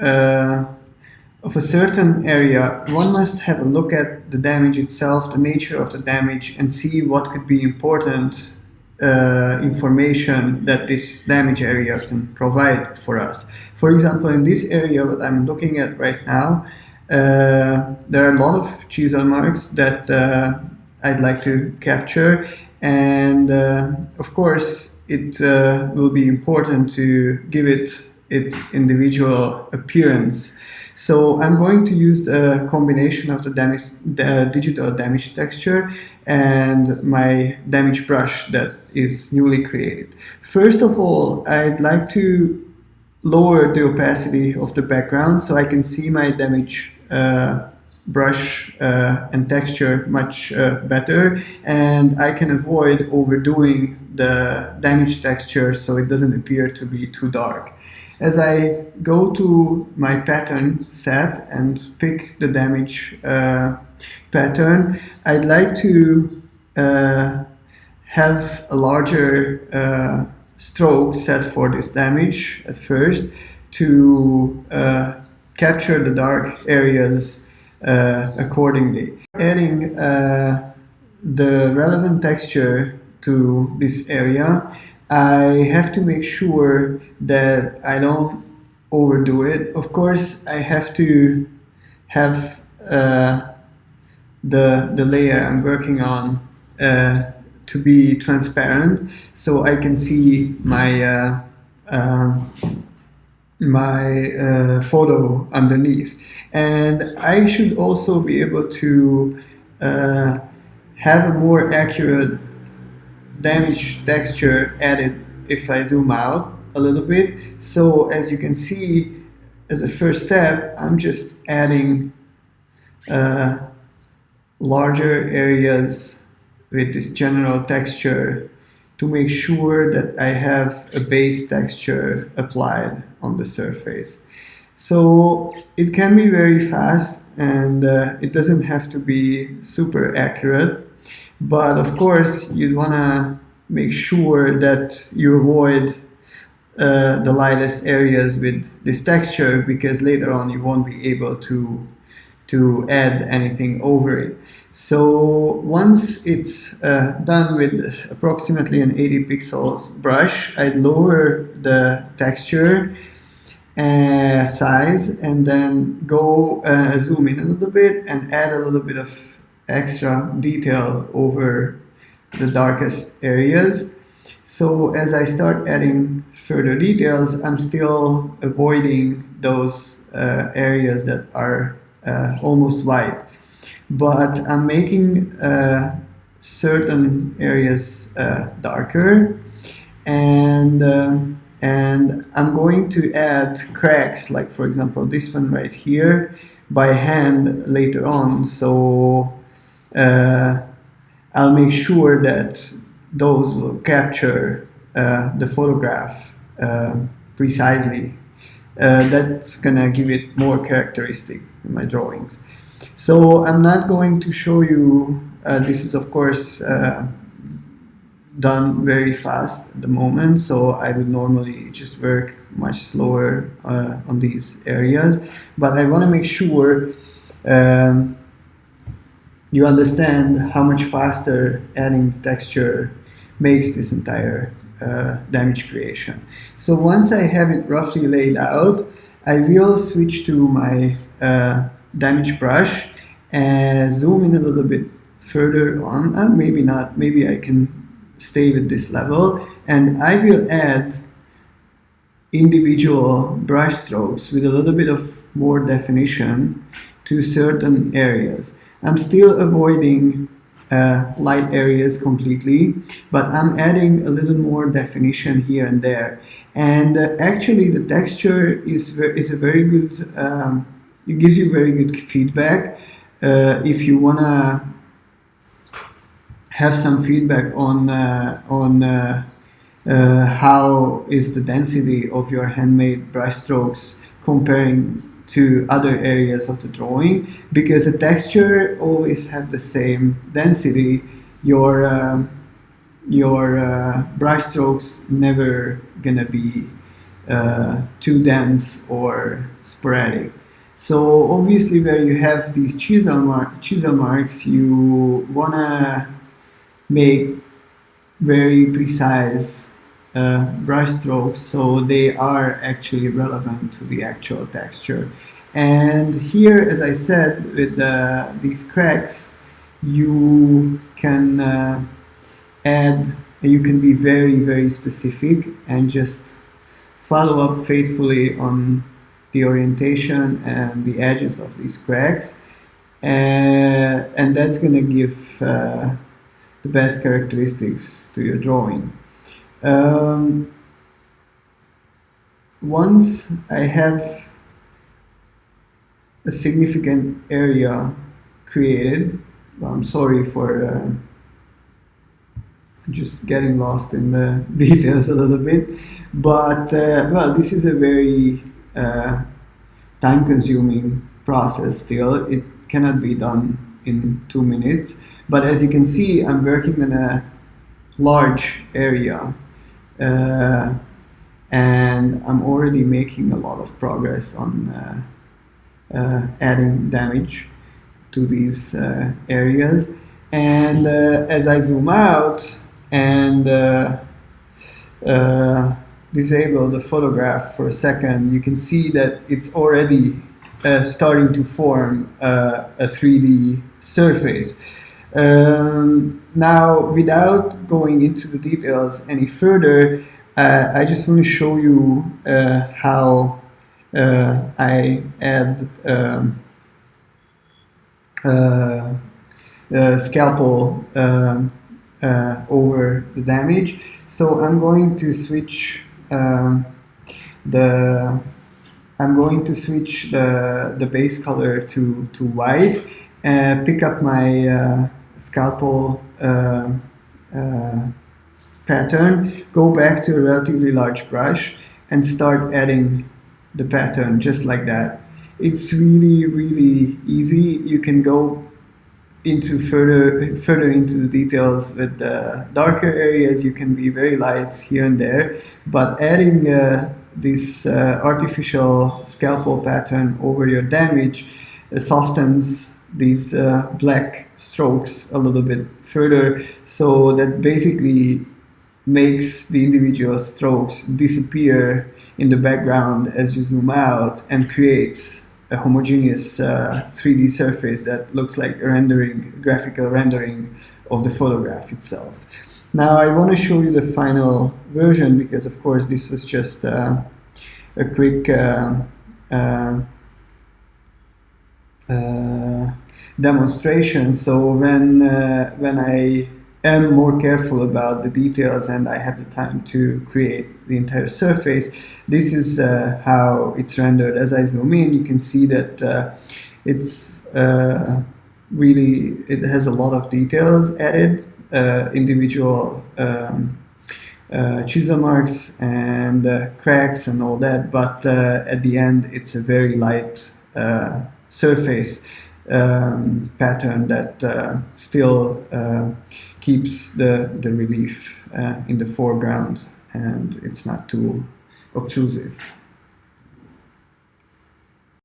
uh, of a certain area, one must have a look at the damage itself, the nature of the damage, and see what could be important information that this damage area can provide for us. For example, in this area that I'm looking at right now, there are a lot of chisel marks that I'd like to capture, and of course it will be important to give it its individual appearance. So I'm going to use a combination of the digital damage texture and my damage brush that is newly created. First of all, I'd like to lower the opacity of the background so I can see my damage brush and texture much better, and I can avoid overdoing the damage texture so it doesn't appear to be too dark. As I go to my pattern set and pick the damage pattern, I'd like to have a larger stroke set for this damage at first to capture the dark areas accordingly. Adding the relevant texture to this area, I have to make sure that I don't overdo it. Of course, I have to have the layer I'm working on to be transparent, so I can see my photo underneath. And I should also be able to have a more accurate damage texture added if I zoom out a little bit. So as you can see, as a first step, I'm just adding larger areas with this general texture to make sure that I have a base texture applied on the surface. So it can be very fast, and it doesn't have to be super accurate. But of course, you'd want to make sure that you avoid the lightest areas with this texture, because later on you won't be able to add anything over it. So once it's done with approximately an 80 pixels brush, I'd lower the texture size and then go zoom in a little bit and add a little bit of extra detail over the darkest areas. So as I start adding further details, I'm still avoiding those areas that are almost white, but I'm making certain areas darker, and I'm going to add cracks, like for example this one right here, by hand later on. So I'll make sure that those will capture the photograph precisely. That's gonna give it more characteristic in my drawings. So I'm not going to show you, this is of course done very fast at the moment, so I would normally just work much slower on these areas, but I want to make sure you understand how much faster adding texture makes this entire damage creation. So once I have it roughly laid out, I will switch to my damage brush and zoom in a little bit further on. Maybe not, maybe I can stay with this level, and I will add individual brush strokes with a little bit of more definition to certain areas. I'm still avoiding light areas completely, but I'm adding a little more definition here and there. And actually the texture is a very good, it gives you very good feedback. If you want to have some feedback on how is the density of your handmade brush strokes comparing to other areas of the drawing, because the texture always have the same density, your brush strokes never gonna be too dense or sporadic. So obviously where you have these chisel marks, you want to make very precise brush strokes so they are actually relevant to the actual texture. And here, as I said, with these cracks, you can you can be very specific and just follow up faithfully on the orientation and the edges of these cracks, and that's going to give the best characteristics to your drawing. Once I have a significant area created, well, I'm sorry for just getting lost in the details a little bit, but well, this is a very time-consuming process still. It cannot be done in 2 minutes, but as you can see, I'm working in a large area, and I'm already making a lot of progress on adding damage to these areas. And as I zoom out and disable the photograph for a second, you can see that it's already starting to form a 3D surface. Now, without going into the details any further, I just want to show you how I add scalpel over the damage. So I'm going to switch the base color to white, and pick up my scalpel pattern, go back to a relatively large brush, and start adding the pattern just like that. It's really easy. You can go into further into the details with the darker areas. You can be very light here and there, but adding this artificial scalpel pattern over your damage softens these black strokes a little bit further, so that basically makes the individual strokes disappear in the background as you zoom out, and creates a homogeneous 3D surface that looks like a graphical rendering of the photograph itself. Now I want to show you the final version, because of course this was just a quick demonstration. So when I am more careful about the details and I have the time to create the entire surface, this is how it's rendered. As I zoom in, you can see that it's really, it has a lot of details added, individual chisel marks and cracks and all that, but at the end it's a very light surface pattern that still keeps the relief in the foreground, and it's not too obtrusive.